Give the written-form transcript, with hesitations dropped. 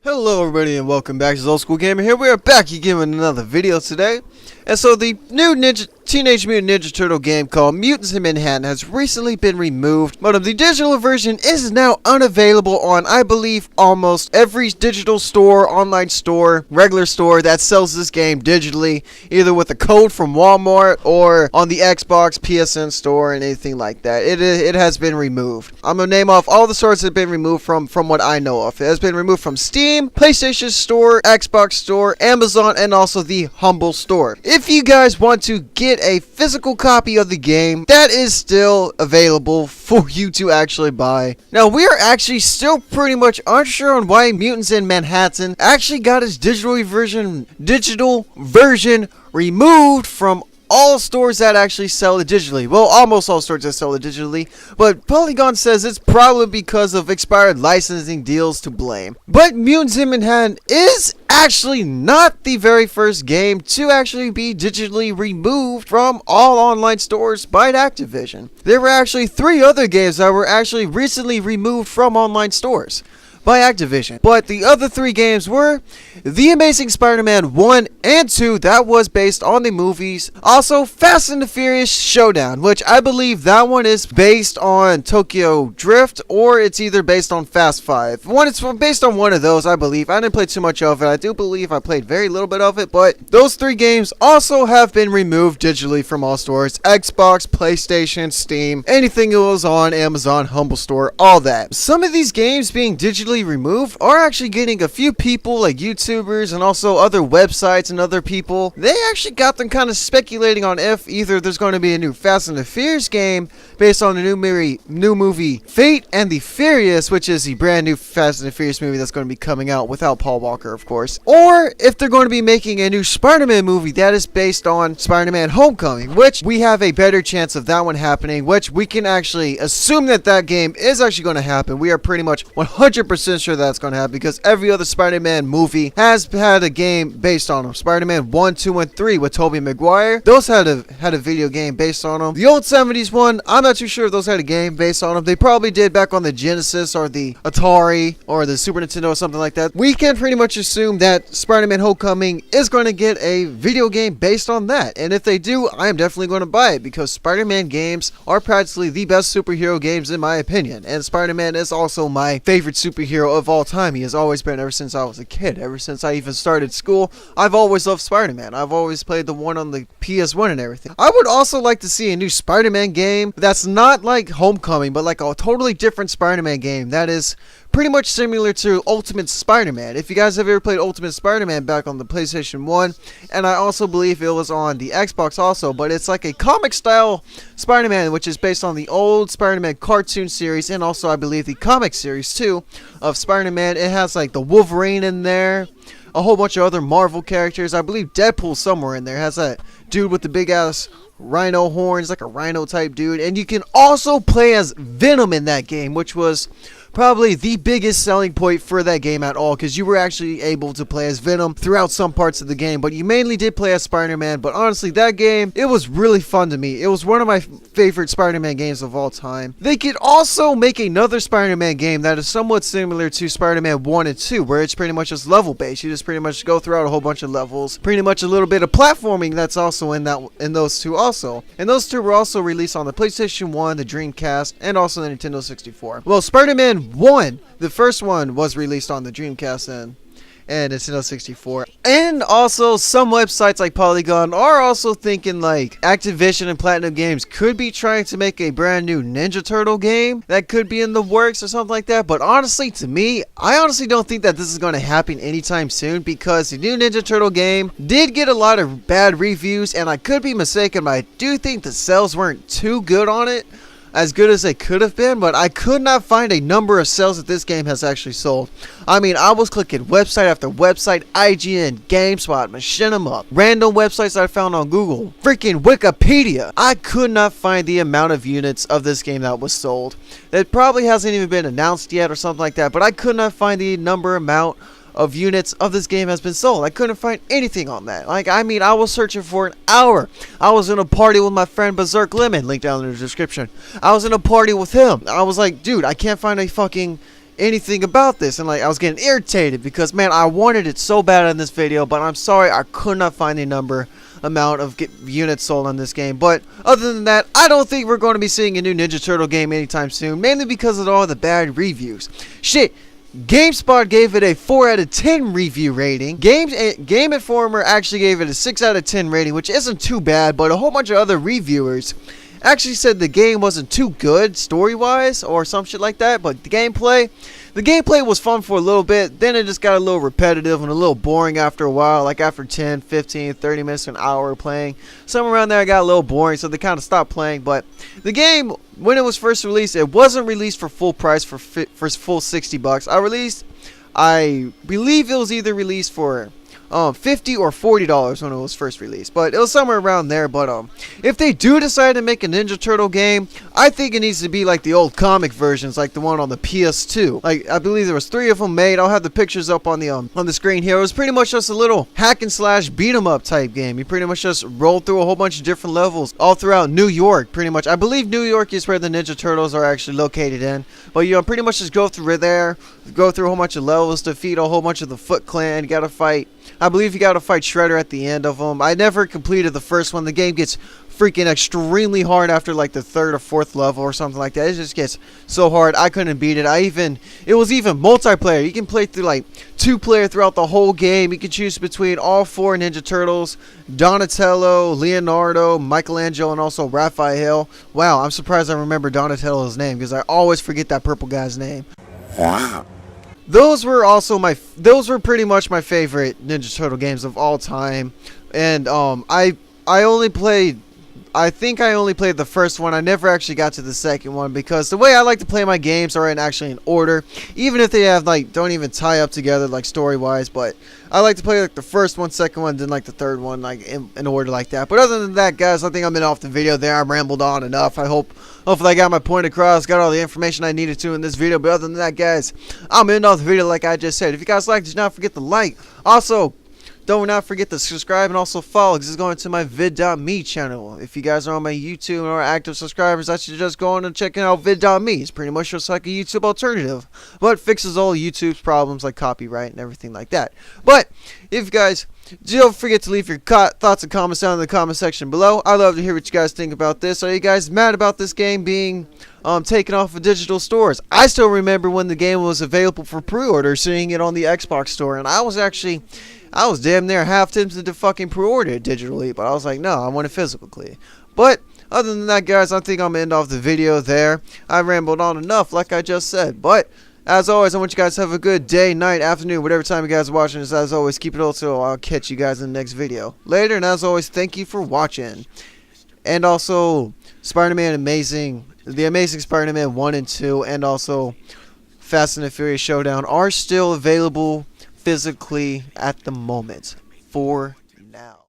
Hello everybody and welcome back to Old School Gamer here. We are back again with another video today. And so the new Teenage Mutant Ninja Turtle game called Mutants in Manhattan has recently been removed, but the digital version is now unavailable on, I believe, almost every digital store, online store, regular store that sells this game digitally, either with a code from Walmart or on the Xbox, PSN store, and anything like that. It has been removed. I'm going to name off all the stores that have been removed from what I know of. It has been removed from Steam, PlayStation Store, Xbox Store, Amazon, and also the Humble Store. If you guys want to get a physical copy of the game, that is still available for you to actually buy. Now, we are actually still pretty much unsure on why Mutants in Manhattan actually got its digital version removed from all stores that actually sell it digitally. Well, almost all stores that sell it digitally, but Polygon says it's probably because of expired licensing deals to blame. But Mutants in Manhattan is actually not the very first game to actually be digitally removed from all online stores by Activision. There were actually 3 other games that were actually recently removed from online stores by Activision. But the other 3 games were The Amazing Spider-Man 1 and 2, that was based on the movies. Also, Fast and the Furious Showdown, which I believe that one is based on Tokyo Drift, or it's either based on Fast 5. It's based on one of those, I believe. I didn't play too much of it. I do believe I played very little bit of it, but those 3 games also have been removed digitally from all stores. Xbox, PlayStation, Steam, anything that was on Amazon, Humble Store, all that. Some of these games being digitally removed are actually getting a few people like YouTubers and also other websites and other people. They actually got them kind of speculating on if either there's going to be a new Fast and the Furious game based on the new movie Fate and the Furious, which is the brand new Fast and the Furious movie that's going to be coming out without Paul Walker, of course, or if they're going to be making a new Spider-Man movie that is based on Spider-Man Homecoming, which we have a better chance of that one happening, which we can actually assume that game is actually going to happen. We are pretty much 100% sure that's going to happen because every other Spider-Man movie has had a game based on them. Spider-Man 1, 2, and 3 with Tobey Maguire, those had a video game based on them. The old 70s one, I'm not too sure if those had a game based on them. They probably did back on the Genesis or the Atari or the Super Nintendo or something like that. We can pretty much assume that Spider-Man Homecoming is going to get a video game based on that, and if they do, I am definitely going to buy it because Spider-Man games are practically the best superhero games in my opinion, and Spider-Man is also my favorite superhero of all time. He has always been ever since I was a kid. Ever since I even started school, I've always loved Spider-Man. I've always played the one on the PS1 and everything. I would also like to see a new Spider-Man game that's not like Homecoming, but like a totally different Spider-Man game that is pretty much similar to Ultimate Spider-Man. If you guys have ever played Ultimate Spider-Man back on the PlayStation 1, and I also believe it was on the Xbox also, but it's like a comic style Spider-Man, which is based on the old Spider-Man cartoon series, and also I believe the comic series too of Spider-Man. It has like the Wolverine in there, a whole bunch of other Marvel characters. I believe Deadpool somewhere in there. It has that dude with the big ass rhino horns, like a rhino type dude, and you can also play as Venom in that game, which was probably the biggest selling point for that game at all, because you were actually able to play as Venom throughout some parts of the game, but you mainly did play as Spider-Man. But honestly, that game, it was really fun to me. It was one of my favorite Spider-Man games of all time. They could also make another Spider-Man game that is somewhat similar to Spider-Man 1 and 2, where it's pretty much just level based. You just pretty much go throughout a whole bunch of levels, pretty much a little bit of platforming that's also in those two also. And those two were also released on the PlayStation 1, the Dreamcast, and also the Nintendo 64. Well, Spider-Man 1, the first one, was released on the Dreamcast and Nintendo 64. And also some websites like Polygon are also thinking like Activision and Platinum Games could be trying to make a brand new Ninja Turtle game that could be in the works or something like that. But honestly, to me, I honestly don't think that this is going to happen anytime soon, because the new Ninja Turtle game did get a lot of bad reviews, and I could be mistaken, but I do think the sales weren't too good on it, as good as they could have been, but I could not find a number of sales that this game has actually sold. I mean, I was clicking website after website, IGN, GameSpot, Machinima, random websites I found on Google, freaking Wikipedia. I could not find the amount of units of this game that was sold. It probably hasn't even been announced yet or something like that, but I could not find the amount of units of this game has been sold. I couldn't find anything on that. Like, I mean, I was searching for an hour. I was in a party with my friend Berserk Lemon, link down in the description. I was in a party with him. I was like, dude, I can't find anything about this, and like I was getting irritated because, man, I wanted it so bad in this video, but I'm sorry I could not find the amount of units sold on this game. But other than that, I don't think we're going to be seeing a new Ninja Turtle game anytime soon, mainly because of all the bad reviews. Shit, GameSpot gave it a 4 out of 10 review rating. Game Informer actually gave it a 6 out of 10 rating, which isn't too bad, but a whole bunch of other reviewers actually said the game wasn't too good story-wise or some shit like that, but the gameplay was fun for a little bit, then it just got a little repetitive and a little boring after a while, like after 10, 15, 30 minutes to an hour playing. Somewhere around there it got a little boring, so they kind of stopped playing. But the game, when it was first released, it wasn't released for full price for full $60. I believe it was either released for $50 or $40 when it was first released, but it was somewhere around there. But if they do decide to make a Ninja Turtle game, I think it needs to be like the old comic versions, like the one on the PS2. Like, I believe there was 3 of them made. I'll have the pictures up on the screen here. It was pretty much just a little hack and slash beat 'em up type game. You pretty much just roll through a whole bunch of different levels all throughout New York, pretty much. I believe New York is where the Ninja Turtles are actually located in, but you pretty much just go through there, go through a whole bunch of levels, defeat a whole bunch of the Foot Clan. You gotta fight, I believe you gotta fight Shredder at the end of them. I never completed the first one. The game gets freaking extremely hard after like the 3rd or 4th level or something like that. It just gets so hard. I couldn't beat it. It was even multiplayer. You can play through like 2-player throughout the whole game. You can choose between all 4 Ninja Turtles, Donatello, Leonardo, Michelangelo, and also Raphael. Wow, I'm surprised I remember Donatello's name because I always forget that purple guy's name. Wow. Those were pretty much my favorite Ninja Turtle games of all time. And I think I only played the first one. I never actually got to the second one because the way I like to play my games are actually in order, even if they have like don't even tie up together like story wise. But I like to play like the first one, second one, then like the third one, like in order like that. But other than that, guys, I think I'm off the video there. I rambled on enough. Hopefully I got my point across, got all the information I needed to in this video. But other than that, guys, I'm off the video like I just said. If you guys liked it, do not forget to like. Also, don't not forget to subscribe and also follow, because it's going to my vid.me channel. If you guys are on my YouTube or active subscribers, I should just go on and check out vid.me. It's pretty much just like a YouTube alternative, but it fixes all YouTube's problems like copyright and everything like that. But if you guys don't forget to leave your thoughts and comments down in the comment section below. I'd love to hear what you guys think about this. Are you guys mad about this game being taken off of digital stores? I still remember when the game was available for pre-order, seeing it on the Xbox store, and I was damn near half tempted to fucking pre-order it digitally, but I was like, no, I want it physically. But other than that, guys, I think I'm gonna end off the video there. I rambled on enough, like I just said. But as always, I want you guys to have a good day, night, afternoon, whatever time you guys are watching this. As always, keep it old, so I'll catch you guys in the next video later. And as always, thank you for watching. And also, Spider-Man The Amazing Spider-Man 1 and 2, and also Fast and the Furious Showdown are still available physically at the moment for now.